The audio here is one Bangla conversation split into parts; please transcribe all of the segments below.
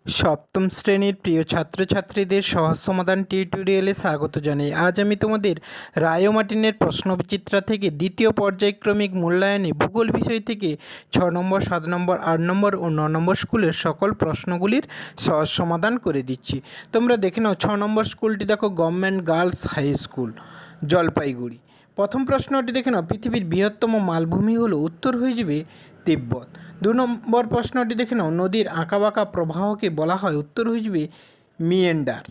সপ্তম শ্রেণীর প্রিয় ছাত্রছাত্রীদের সহজ সমাধান টিউটোরিয়ালে স্বাগত জানাই। আজ আমি তোমাদের রায় ও মার্টিনের প্রশ্নবিচিত্রা থেকে দ্বিতীয় পর্যায়ক্রমিক মূল্যায়নে ভূগোল বিষয় থেকে 6 নম্বর, 7 নম্বর, 8 নম্বর ও 9 নম্বর স্কুলের সকল প্রশ্নগুলির সহজ সমাধান করে দিচ্ছি। তোমরা দেখে নাও। 6 নম্বর স্কুলটি দেখো government girls high school, Jalpaiguri. প্রথম প্রশ্নটি দেখে নাও, পৃথিবীর বৃহত্তম মালভূমি হলো, উত্তর হয়ে যাবে তিব্বত। 2 নম্বর প্রশ্নটি দেখে নাও, নদীর আঁকাবাঁকা প্রবাহকে বলা হয়, উত্তর হয়ে যাবে মিয়েন্ডার।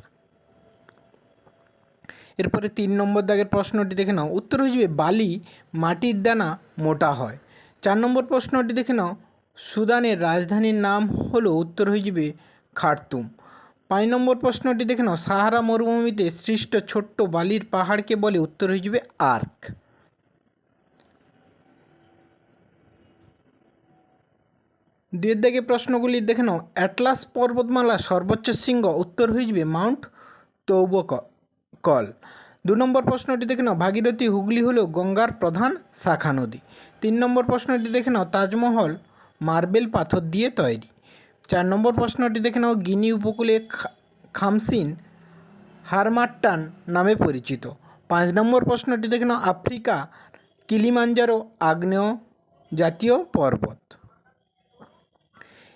এরপরে 3 নম্বর দাগের প্রশ্নটি দেখে নাও, উত্তর হয়ে যাবে বালি মাটির দানা মোটা হয়। 4 নম্বর প্রশ্নটি দেখে নাও, সুদানের রাজধানীর নাম হলো, উত্তর হয়ে যাবে খার্তুম। 5 নম্বর প্রশ্নটি দেখে নাও, সাহারা মরুভূমিতে সৃষ্ট ছোট্ট বালির পাহাড়কে বলে, উত্তর হয়ে যাবে আর্ক। দুয়ের দাগে প্রশ্নগুলি দেখে নাও, অ্যাটলাস পর্বতমালা সর্বোচ্চ শৃঙ্গ, উত্তর হয়ে যাবে মাউন্ট তৌবকল। 2 নম্বর প্রশ্নটি দেখে নাও, ভাগীরথী হুগলি হলো গঙ্গার প্রধান শাখা নদী। 3 নম্বর প্রশ্নটি দেখে নাও, তাজমহল মার্বেল পাথর দিয়ে তৈরি। 4 নম্বর প্রশ্নটি দেখে নাও, গিনি উপকূলে খামসিন হারমাট্টান নামে পরিচিত। 5 নম্বর প্রশ্নটি দেখে নাও, আফ্রিকা কিলিমাঞ্জারো আগ্নেয় জাতীয় পর্বত।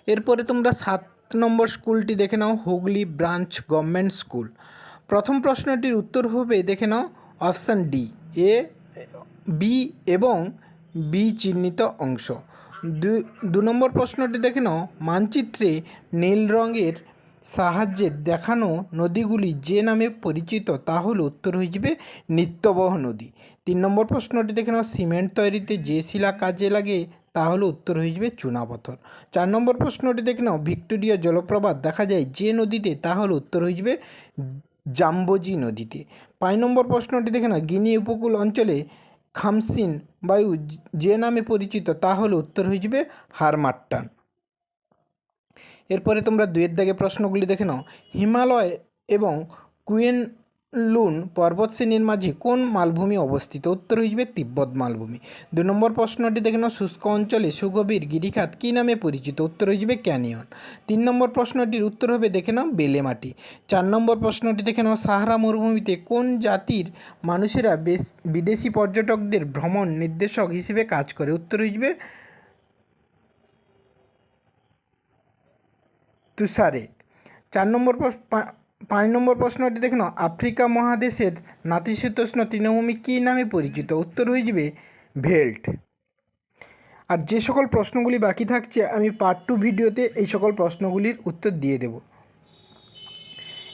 এরপরে তোমরা 7 নম্বর স্কুলটি দেখে নাও, হুগলি ব্রাঞ্চ গভর্নমেন্ট স্কুল। প্রথম প্রশ্নটির উত্তর হবে, দেখে নাও, অপশান ডি, এ, বি এবং বি চিহ্নিত অংশ। 2 নম্বর প্রশ্নটি দেখে নাও, মানচিত্রে নীল রঙের সাহায্যে দেখানো নদীগুলি যে নামে পরিচিত তা হলো, উত্তর হয়ে যাবে নিত্যবহ নদী। 3 নম্বর প্রশ্নটি দেখে নাও, সিমেন্ট তৈরিতে যে শিলা কাজে লাগে তা হলো, উত্তর হয়ে যাবে চুনাপাথর। 4 নম্বর প্রশ্নটি দেখে নাও, ভিক্টোরিয়া জলপ্রপাত দেখা যায় যে নদীতে তা হলো, উত্তর হয়ে যাবে জাম্বোজি নদীতে। 5 নম্বর প্রশ্নটি দেখে নাও, গিনি উপকূল অঞ্চলে খামসিন বায়ু যে নামে পরিচিত তা হলো, উত্তর হয়ে যাবে হারমাট্টান। এরপরে তোমরা 2 দাগে প্রশ্নগুলি দেখে নাও, হিমালয় এবং কুয়েনলুন পর্বতশ্রেণীর মাঝে কোন মালভূমি অবস্থিত, উত্তর হয়ে যাবে তিব্বত মালভূমি। 2 নম্বর প্রশ্নটি দেখে নাও, শুষ্ক অঞ্চলে সুগভীর গিরিখাত কী নামে পরিচিত, উত্তর হয়ে যাবে ক্যানিয়ন। 3 নম্বর প্রশ্নটির উত্তর হবে, দেখে নাও, বেলে মাটি। 4 নম্বর প্রশ্নটি দেখে নাও, সাহারা মরুভূমিতে কোন জাতির মানুষেরা বিদেশি পর্যটকদের ভ্রমণ নির্দেশক হিসেবে কাজ করে, উত্তর হয়ে যাবে তুষারেক। 5 নম্বর প্রশ্নটি দেখে নাও, আফ্রিকা মহাদেশের নাতিশীতোষ্ণ তৃণভূমি কী নামে পরিচিত, উত্তর হয়ে যাবে ভেল্ট। আর যে সকল প্রশ্নগুলি বাকি থাকছে আমি পার্ট 2 ভিডিওতে এই সকল প্রশ্নগুলির উত্তর দিয়ে দেব।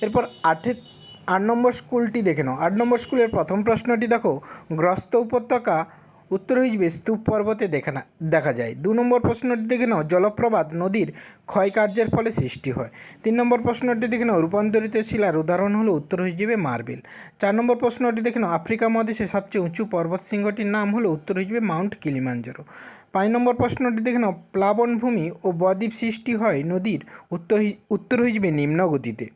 এরপর 8 নম্বর স্কুলটি দেখে নাও। 8 নম্বর স্কুলের প্রথম প্রশ্নটি দেখো, গ্রস্ত উপত্যকা, উত্তর হয়ে যাবে স্তূপ পর্বতে দেখা যায়। 2 নম্বর প্রশ্নটি দেখে নাও, জলপ্রপাত নদীর ক্ষয়কার্যের ফলে সৃষ্টি হয়। 3 নম্বর প্রশ্নটি দেখে নাও, রূপান্তরিত শিলার উদাহরণ হলো, উত্তর হয়ে যাবে মার্বেল। 4 নম্বর প্রশ্নটি দেখে নাও, আফ্রিকা মহাদেশের সবচেয়ে উঁচু পর্বত শৃঙ্গটির নাম হলো, উত্তর হয়ে যাবে মাউন্ট কিলিমাঞ্জারো। 5 নম্বর প্রশ্নটি দেখে নাও, প্লাবনভূমি ও বদ্বীপ সৃষ্টি হয় নদীর, উত্তর হয়ে যাবে নিম্ন গতিতে।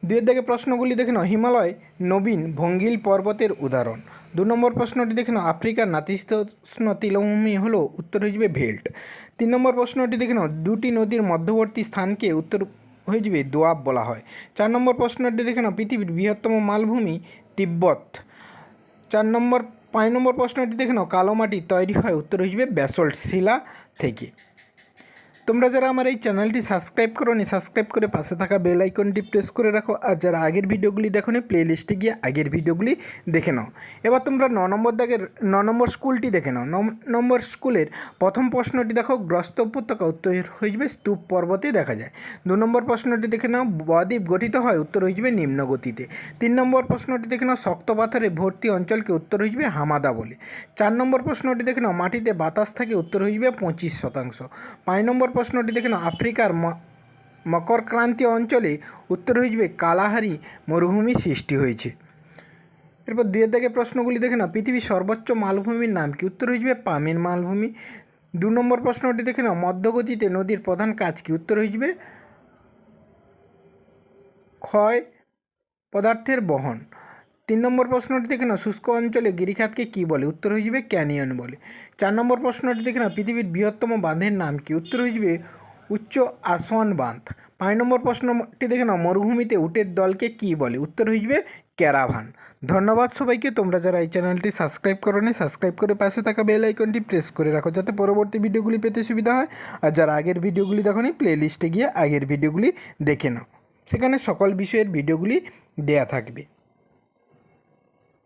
2 দাগে প্রশ্নগুলি দেখে নাও, হিমালয় নবীন ভঙ্গিল পর্বতের উদাহরণ। 2 নম্বর প্রশ্নটি দেখে নাও, আফ্রিকার নাতিশীতোষ্ণ তৃণভূমি হলো, উত্তর হয়ে যাবে ভেল্ট। 3 নম্বর প্রশ্নটি দেখে নাও, দুটি নদীর মধ্যবর্তী স্থানকে, উত্তর হয়ে যাবে দোয়াব বলা হয়। 4 নম্বর প্রশ্নটি দেখে নাও, পৃথিবীর বৃহত্তম মালভূমি তিব্বত। 5 নম্বর প্রশ্নটি দেখে নাও, কালো মাটি তৈরি হয়, উত্তর হয়ে যাবে ব্যাসল্ট শিলা থেকে। তোমরা যারা আমার এই চ্যানেলটি সাবস্ক্রাইব করোনি, সাবস্ক্রাইব করে পাশে থাকা বেল আইকনটি প্রেস করে রাখো। আর যারা আগের ভিডিওগুলি দেখোনি, প্লে লিস্টে গিয়ে আগের ভিডিওগুলি দেখে নাও। এবার তোমরা 9 নম্বর স্কুলটি দেখে নাও। 9 নম্বর স্কুলের প্রথম প্রশ্নটি দেখো, গ্রস্ত উপত্যকা, উত্তর হয়ে যাবে স্তূপ পর্বতে দেখা যায়। 2 নম্বর প্রশ্নটি দেখে নাও, বদ্বীপ গঠিত হয়, উত্তর হয়ে যাবে নিম্ন গতিতে। 3 নম্বর প্রশ্নটি দেখে নাও, শক্ত পাথরে ভর্তি অঞ্চলকে, উত্তর হয়ে যাবে হামাদা বলে। 4 নম্বর প্রশ্নটি দেখে নাও, মাটিতে বাতাস থাকে, উত্তর হয়ে যাবে 25%। 5 নম্বর প্রশ্নটি দেখে নাও, আফ্রিকার মকরক্রান্তীয় অঞ্চলে, উত্তর হয়ে যাবে কালাহারি মরুভূমি সৃষ্টি হয়েছে। এরপর 2 দাগে প্রশ্নগুলি দেখে নাও, পৃথিবীর সর্বোচ্চ মালভূমির নাম কি, উত্তর হয়ে যাবে পামির মালভূমি। 2 নম্বর প্রশ্নটি দেখে নাও, মধ্যগতিতে নদীর প্রধান কাজ কি, উত্তর হয়ে যাবে ক্ষয় পদার্থের বহন। 3 নম্বর প্রশ্নটি দেখে নাও, শুষ্ক অঞ্চলে গিরিখাতকে কী বলে, উত্তর হয়ে যাবে ক্যানিয়ন বলে। 4 নম্বর প্রশ্নটি দেখে নাও, পৃথিবীর বৃহত্তম বাঁধের নাম কি, উত্তর হয়ে যাবে উচ্চ আসওয়ান বাঁধ। 5 নম্বর প্রশ্নটি দেখে নাও, মরুভূমিতে উটের দলকে কী বলে? উত্তর হয়ে যাবে ক্যারাভান। ধন্যবাদ সবাইকে। তোমরা যারা এই চ্যানেলটি সাবস্ক্রাইব করোনি, সাবস্ক্রাইব করে পাশে থাকা বেল আইকনটি প্রেস করে রাখো, যাতে পরবর্তী ভিডিওগুলি পেতে সুবিধা হয়। আর যারা আগের ভিডিওগুলি দেখোনি, প্লে লিস্টে গিয়ে আগের ভিডিওগুলি দেখে নাও, সেখানে সকল বিষয়ের ভিডিওগুলি দেয়া থাকবে।